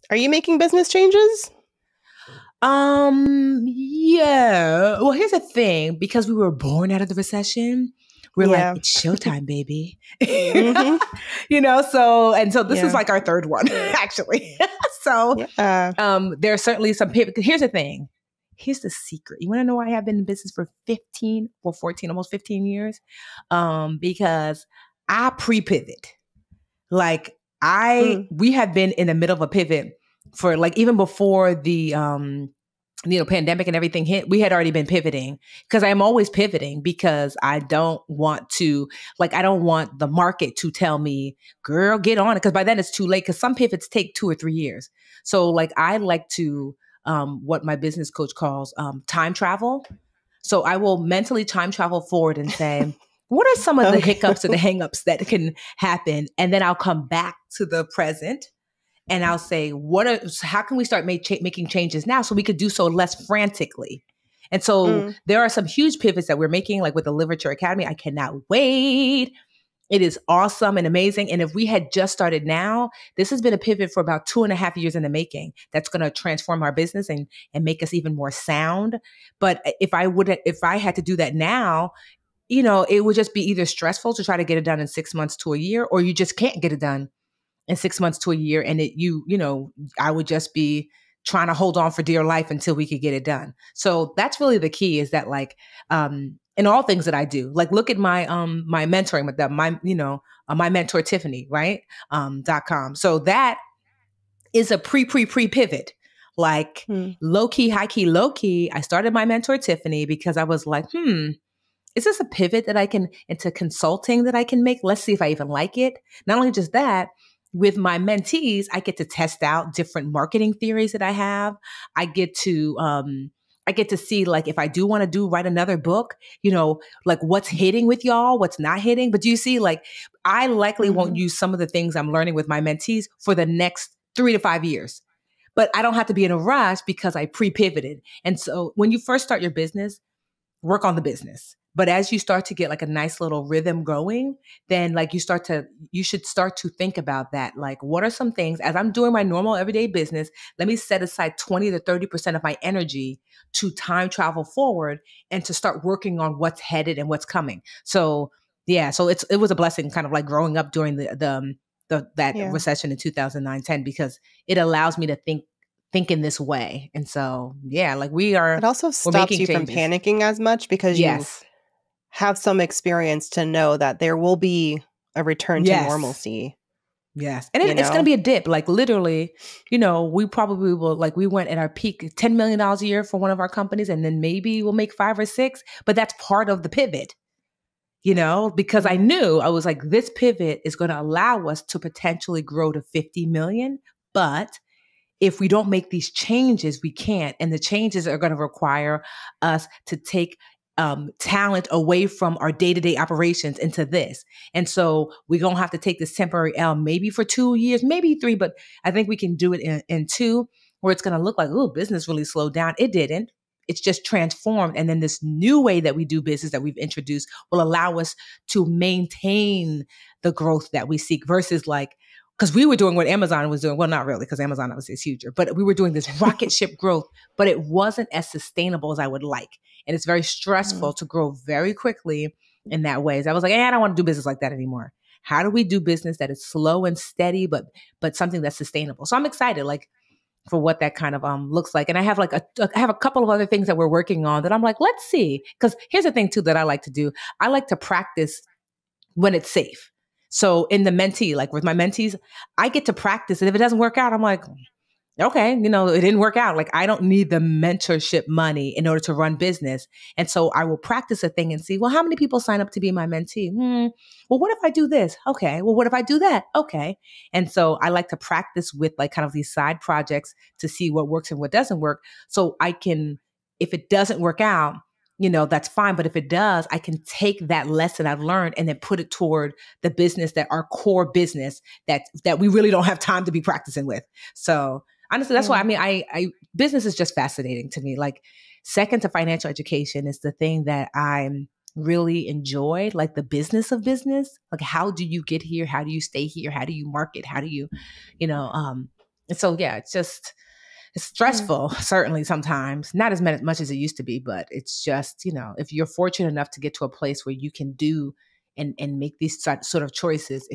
Are you making business changes? Yeah. Well, here's the thing, because we were born out of the recession, we're like, Yeah. it's showtime, baby. Mm-hmm. So this is Yeah. like our third one, actually. So Yeah. there are certainly some people. Here's the thing. Here's the secret. You want to know why I've been in business for 15 or 14, almost 15 years? Because I pre-pivot. Like Mm. we have been in the middle of a pivot for like even before the pandemic and everything hit. We had already been pivoting, because I am always pivoting, because I don't want to, like, I don't want the market to tell me, girl, get on it, because by then it's too late, because some pivots take 2 or 3 years. So like I like to what my business coach calls time travel. So I will mentally time travel forward and say, what are some of the Okay. hiccups or the hangups that can happen? And then I'll come back to the present and I'll say, how can we start making changes now so we could do so less frantically? And so Mm. there are some huge pivots that we're making, like with the Literature Academy. I cannot wait. It is awesome and amazing. And if we had just started now, this has been a pivot for about 2.5 years in the making. That's going to transform our business and make us even more sound. But if I had to do that now, it would just be either stressful to try to get it done in 6 months to a year, or you just can't get it done in 6 months to a year. And I would just be trying to hold on for dear life until we could get it done. So that's really the key, is that like, in all things that I do, like look at my mentoring with them, my mentor, Tiffany, right? .com. So that is a pre pivot, like Mm. low key, high key, low key. I started my mentor, Tiffany, because I was like, is this a pivot that I can into consulting that I can make? Let's see if I even like it. Not only just that, with my mentees, I get to test out different marketing theories that I have. I get to see, like, if I do want to write another book, like what's hitting with y'all, what's not hitting. But do you see, like, I likely won't Mm-hmm. use some of the things I'm learning with my mentees for the next 3 to 5 years. But I don't have to be in a rush because I pre-pivoted. And so when you first start your business, work on the business. But as you start to get like a nice little rhythm going, then like you should start to think about that. Like, what are some things, as I'm doing my normal everyday business, let me set aside 20 to 30% of my energy to time travel forward and to start working on what's headed and what's coming. So yeah, so it was a blessing, kind of like growing up during that Yeah. recession in 2009-10, because it allows me to think in this way. And so, yeah, like It also we're stops making you from changes. panicking as much because you Yes. have some experience to know that there will be a return to Yes. normalcy, Yes. And you it's going to know? be a dip. Like literally, we probably will, like we went at our peak $10 million a year for one of our companies, and then maybe we'll make 5 or 6, but that's part of the pivot, because I Mm. knew, I was like, this pivot is going to allow us to potentially grow to 50 million. But if we don't make these changes, we can't. And the changes are going to require us to take talent away from our day-to-day operations into this. And so we're going to have to take this temporary L, maybe for 2 years, maybe 3, but I think we can do it in 2, where it's going to look like, oh, business really slowed down. It didn't. It's just transformed. And then this new way that we do business that we've introduced will allow us to maintain the growth that we seek, versus like, because we were doing what Amazon was doing. Well, not really, because Amazon obviously is huger, but we were doing this rocket ship growth, but it wasn't as sustainable as I would like. And it's very stressful Mm. to grow very quickly in that way. So I was like, I don't want to do business like that anymore. How do we do business that is slow and steady, but something that's sustainable? So I'm excited, like, for what that kind of looks like. And I have I have a couple of other things that we're working on that I'm like, let's see. Because here's the thing too that I like to do. I like to practice when it's safe. So in the mentee, like with my mentees, I get to practice. And if it doesn't work out, I'm like, okay, it didn't work out. Like, I don't need the mentorship money in order to run business. And so I will practice a thing and see, well, how many people sign up to be my mentee? Well, what if I do this? Okay. Well, what if I do that? Okay. And so I like to practice with like kind of these side projects to see what works and what doesn't work. So I can, if it doesn't work out, that's fine. But if it does, I can take that lesson I've learned and then put it toward the business, that our core business that we really don't have time to be practicing with. So honestly, that's why, Yeah. I mean, I business is just fascinating to me. Like, second to financial education is the thing that I'm really enjoy, like the business of business. Like, how do you get here? How do you stay here? How do you market? How do you, you know, um, And so, yeah, it's Yeah. stressful, certainly sometimes, not as much as it used to be, but it's just, if you're fortunate enough to get to a place where you can do and make these sort of choices,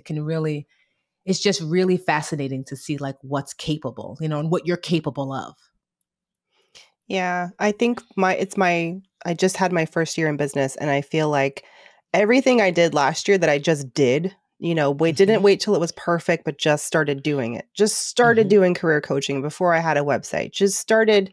it's just really fascinating to see like what's capable, and what you're capable of. Yeah, I think I just had my first year in business and I feel like everything I did last year that I just did, didn't Hmm. wait till it was perfect, but just started doing it. Just started Hmm. doing career coaching before I had a website. Just started,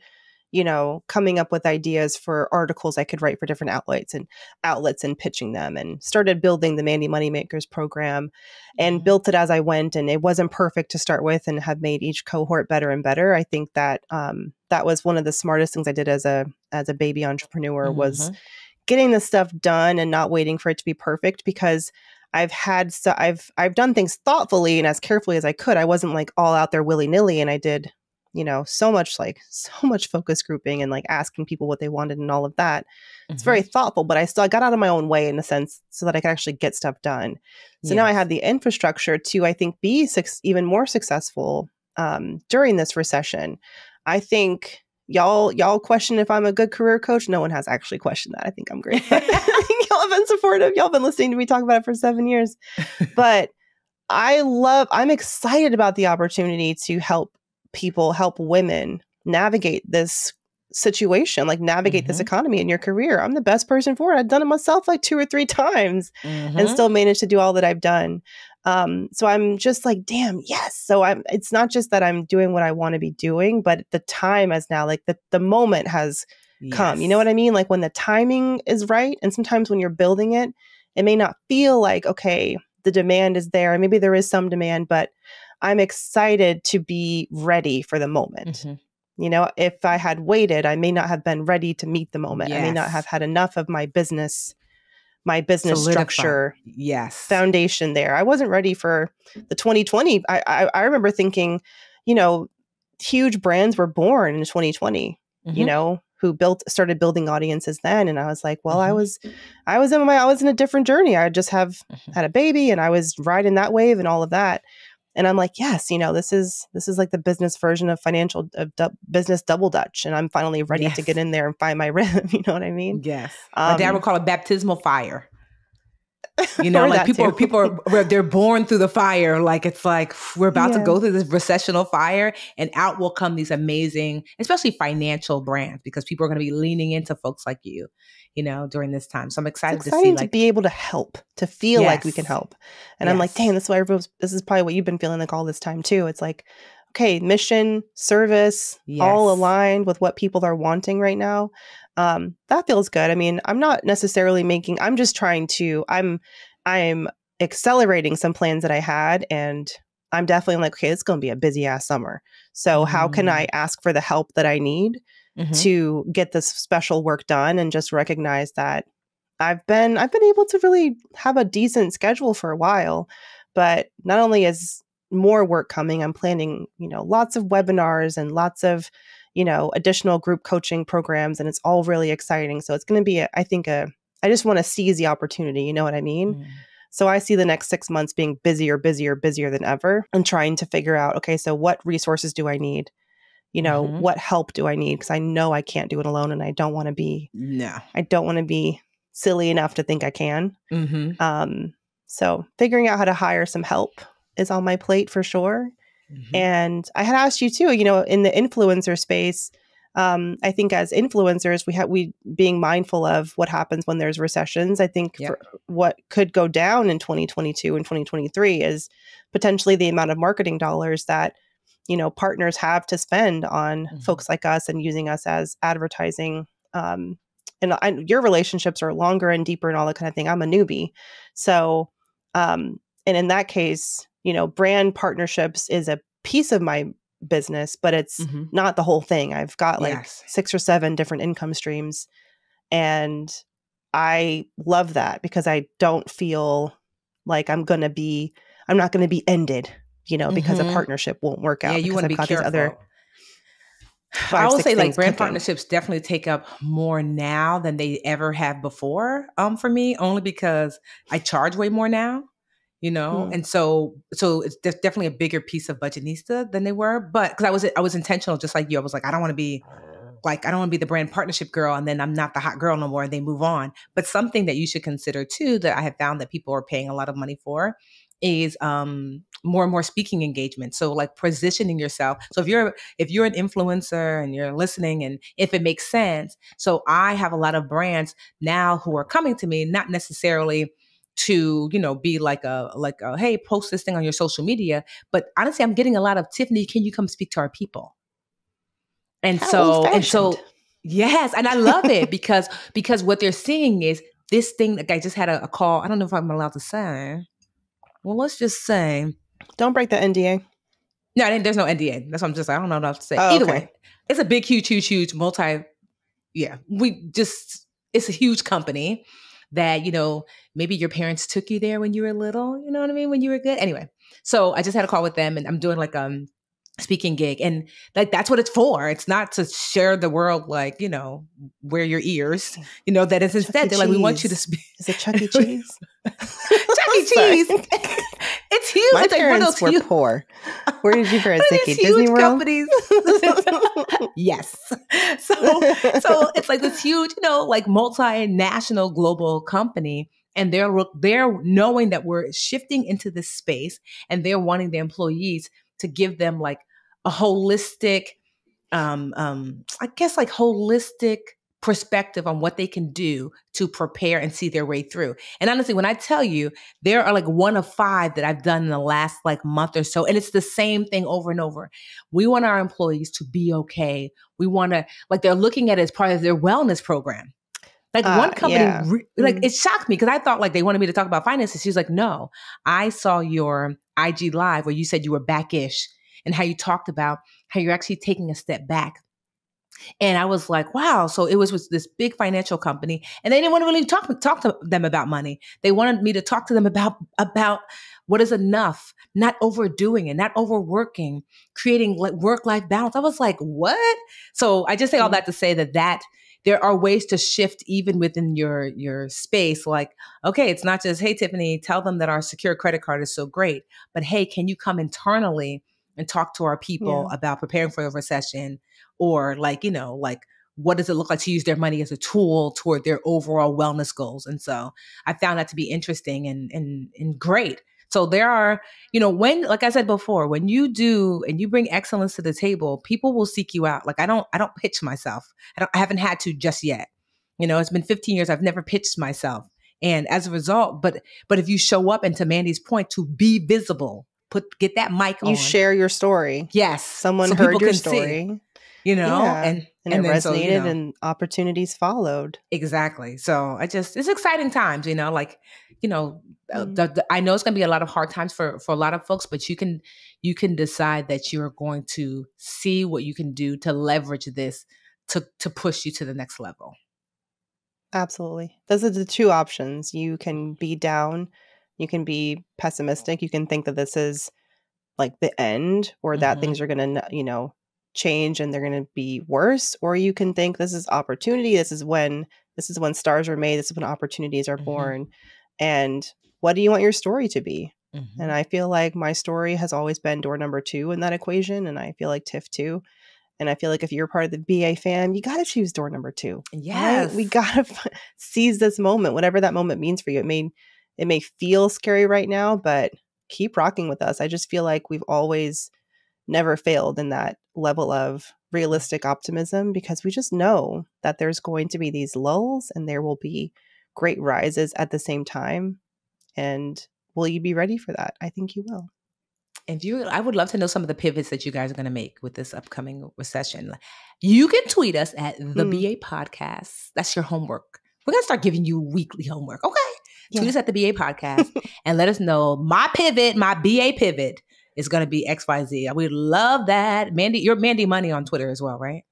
coming up with ideas for articles I could write for different outlets and pitching them, and started building the Mandy Moneymakers program and Hmm. built it as I went. And it wasn't perfect to start with and have made each cohort better and better. I think that that was one of the smartest things I did as a baby entrepreneur, was Hmm. getting this stuff done and not waiting for it to be perfect, because I've done things thoughtfully and as carefully as I could. I wasn't like all out there willy-nilly, and I did, so much focus grouping and like asking people what they wanted and all of that. It's very Hmm. thoughtful, but I got out of my own way in a sense so that I could actually get stuff done. So now I Yes. have the infrastructure to, I think, be even more successful during this recession. I think y'all question if I'm a good career coach. No one has actually questioned that. I think I'm great, but I think y'all have been supportive. Y'all have been listening to me talk about it for 7 years. But I'm excited about the opportunity to help women navigate this situation, like navigate this Hmm. economy in your career. I'm the best person for it. I've done it myself like 2 or 3 times and Hmm. still managed to do all that I've done. So I'm just like, damn, yes. So it's not just that I'm doing what I want to be doing, but the time has now, like the moment has come. You know what Yes. I mean? Like when the timing is right. And sometimes when you're building it, it may not feel like, okay, the demand is there. And maybe there is some demand, but I'm excited to be ready for the moment. Hmm. If I had waited, I may not have been ready to meet the moment. I may not have Yes. had enough of my business Solidified. structure Yes. foundation there. I wasn't ready for the 2020. I remember thinking, you know, huge brands were born in 2020, Hmm. who started building audiences then. And I was like, well, I Hmm. was I was in a different journey. I just had a baby and I was riding that wave and all of that. And I'm like, yes, this is like the business version of business double dutch. And I'm finally ready to get Yes. in there and find my rhythm. You know what I mean? Yes. My dad would Um, call it baptismal fire. or Like that too. people are where they're born through the fire. Like it's like we're about to Yeah. go through this recessional fire, and out will come these amazing, especially financial brands, because people are going to be leaning into folks like you, during this time. So I'm It's excited to see exciting to like, be able to help, to feel like we can yes, help. And I'm like, dang, yes, this is probably what you've been feeling like all this time too. It's like, okay, mission, service, all yes. aligned with what people are wanting right now. That feels good. I mean, I'm not necessarily I'm just trying to, I'm accelerating some plans that I had, and I'm definitely like, okay, it's going to be a busy ass summer. So how can I Mm-hmm. ask for the help that I need to get this special work done, and just recognize that I've been able to really have a decent schedule for a while, but not only is more work coming, I'm planning, lots of webinars and lots of, additional group coaching programs, and it's all really exciting. So it's going to be, I just want to seize the opportunity. You know what I mean? Mm-hmm. So I see the next 6 months being busier, busier, busier than ever, and trying to figure out, okay, so what resources do I need? Mm-hmm. What help do I need? Because I know I can't do it alone, and No. I don't want to be silly enough to think I can. Mm-hmm. Um, so figuring out how to hire some help is on my plate for sure. Mm-hmm. And I had asked you too, in the influencer space, I think as influencers, we being mindful of what happens when there's recessions. I think Yep. for what could go down in 2022 and 2023 is potentially the amount of marketing dollars that, partners have to spend on Mm-hmm. folks like us and using us as advertising. Your relationships are longer and deeper and all that kind of thing. I'm a newbie. So, and in that case, brand partnerships is a piece of my business, but it's Mm-hmm. not the whole thing. I've got like Yes. 6 or 7 different income streams. And I love that because I don't feel like I'm not going to be ended, because a Mm-hmm. partnership won't work Yeah, out you because want to I've be got these other careful. I five, will six say like things brand cooking. partnerships definitely take up more now than they ever have before, for me, only because I charge way more now. you know? Mm. And so it's definitely a bigger piece of Budgetnista than they were. But because I was intentional, just like you, I was like, I don't want to be the brand partnership girl and then I'm not the hot girl no more and they move on. But something that you should consider too, that I have found that people are paying a lot of money for is more and more speaking engagement. So like positioning yourself. So if you're an influencer and you're listening and if it makes sense. So I have a lot of brands now who are coming to me, not necessarily to, you know, be like a, hey, post this thing on your social media. But honestly, I'm getting a lot of, Tiffany, can you come speak to our people? And How old-fashioned. so, yes. And I love it because what they're seeing is this thing. Like I just had a call. I don't know if I'm allowed to say. Well, let's just say. Don't break the NDA. No, there's no NDA. That's what I'm just, I don't know what to say. Oh, Either okay. way, it's a big, huge yeah. It's a huge company that, you know, maybe your parents took you there when you were little, you know what I mean? When you were good. Anyway, so I just had a call with them and I'm doing like speaking gig and like that's what it's for. It's not to share the world, like, you know, wear your ears, you know, that is instead they're like, we want you to speak. Is it Chuck E. Cheese? Chuck E. Cheese. It's huge. My it's like parents were poor. Where did you parents take you? Disney World? Companies. Yes. So it's like this huge, you know, like multinational global company. And they're knowing that we're shifting into this space and they're wanting the employees to give them like a holistic, I guess like holistic perspective on what they can do to prepare and see their way through. And honestly, when I tell you, there are like 1 of 5 that I've done in the last like month or so, and it's the same thing over and over. We want our employees to be okay. We want to, like, they're looking at it as part of their wellness program. Like one company, like it shocked me because I thought like they wanted me to talk about finances. She was like, no, I saw your IG live where you said you were back-ish and how you talked about how you're actually taking a step back. And I was like, wow. So it was with this big financial company and they didn't want to really talk to them about money. They wanted me to talk to them about what is enough, not overdoing it, not overworking, creating like work-life balance. I was like, what? So I just say all that to say that there are ways to shift even within your space. Like, okay, it's not just, hey, Tiffany, tell them that our secure credit card is so great, but hey, can you come internally and talk to our people about preparing for a recession? Or like, you know, like what does it look like to use their money as a tool toward their overall wellness goals? And so I found that to be interesting and great. So there are, you know, when, like I said before, when you do and you bring excellence to the table, people will seek you out. Like I don't pitch myself. I haven't had to just yet. You know, it's been 15 years. I've never pitched myself. And as a result, but if you show up, and to Mandy's point, to be visible, get that mic on. You share your story. Yes. Someone heard your story. See. You know, and it then, resonated so, you know, and opportunities followed. Exactly. So it's exciting times, you know, like, you know, I know it's going to be a lot of hard times for a lot of folks, but you can decide that you're going to see what you can do to leverage this to push you to the next level. Absolutely. Those are the two options. You can be down, you can be pessimistic, you can think that this is like the end or that things are going to, you know, change and they're going to be worse, or you can think this is opportunity. This is when stars are made. This is when opportunities are born. And what do you want your story to be? And I feel like my story has always been door number 2 in that equation. And I feel like Tiff too. And I feel like if you're part of the BA fam, you got to choose door number 2. Yes. Right? We got to seize this moment, whatever that moment means for you. It may feel scary right now, but keep rocking with us. I just feel like we've always never failed in that level of realistic optimism, because we just know that there's going to be these lulls and there will be great rises at the same time. And will you be ready for that? I think you will. And I would love to know some of the pivots that you guys are going to make with this upcoming recession. You can tweet us at the BA Podcast. That's your homework. We're going to start giving you weekly homework. Okay. Yeah. Tweet us at the BA Podcast and let us know my BA pivot is going to be XYZ. We love that. Mandy, you're Mandy Money on Twitter as well, right?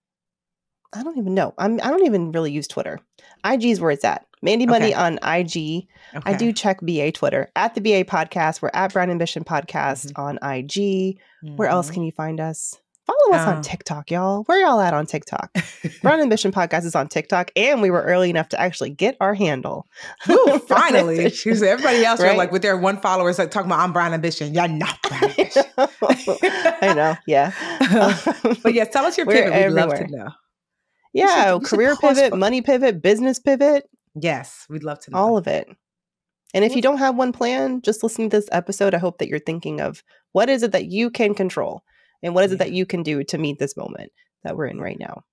I don't even know. I don't even really use Twitter. IG is where it's at. Mandy Money on IG. Okay. I do check BA Twitter at the BA Podcast. We're at Brown Ambition Podcast on IG. Where else can you find us? Follow us on TikTok, y'all. Where y'all at on TikTok? Brown Ambition Podcast is on TikTok, and we were early enough to actually get our handle. Woo, finally. Everybody else right? were like with their 1 follower is like talking about I'm Brown Ambition. You're not Brown Ambition. I know. Yeah. But yeah, tell us your pivot. We'd love to know. Yeah. Career pivot, money pivot, business pivot. Yes. We'd love to know. All of it. And if you don't have one plan, just listening to this episode, I hope that you're thinking of what is it that you can control and what is it that you can do to meet this moment that we're in right now.